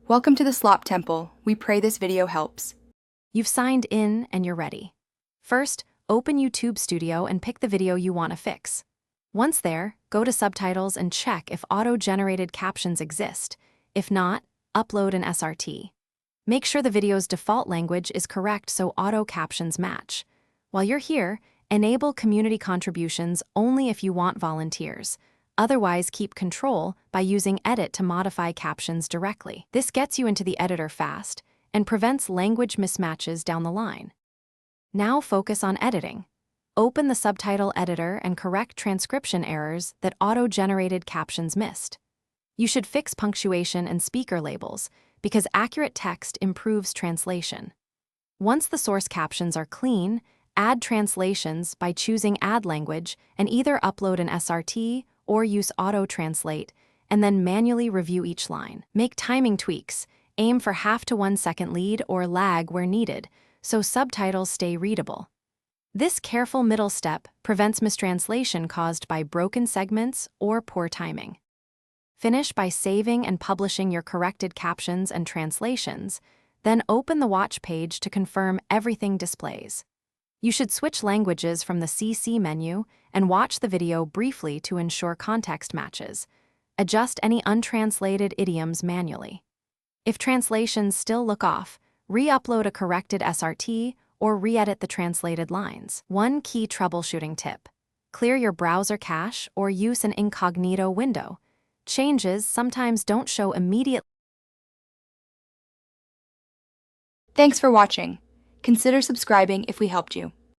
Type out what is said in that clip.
Welcome to the Slop Temple. We pray this video helps. You've signed in and you're ready. First, open YouTube Studio and pick the video you want to fix. Once there, go to Subtitles and check if auto-generated captions exist. If not, upload an SRT. Make sure the video's default language is correct so auto captions match. While you're here, enable community contributions only if you want volunteers. Otherwise, keep control by using Edit to modify captions directly. This gets you into the editor fast and prevents language mismatches down the line. Now focus on editing. Open the subtitle editor and correct transcription errors that auto-generated captions missed. You should fix punctuation and speaker labels because accurate text improves translation. Once the source captions are clean, add translations by choosing Add Language and either upload an SRT or use auto-translate, and then manually review each line. Make timing tweaks. Aim for half to 1 second lead or lag where needed, so subtitles stay readable. This careful middle step prevents mistranslation caused by broken segments or poor timing. Finish by saving and publishing your corrected captions and translations, then open the watch page to confirm everything displays. You should switch languages from the CC menu and watch the video briefly to ensure context matches. Adjust any untranslated idioms manually. If translations still look off, re-upload a corrected SRT or re-edit the translated lines. One key troubleshooting tip: clear your browser cache or use an incognito window. Changes sometimes don't show immediately. Thanks for watching. Consider subscribing if we helped you.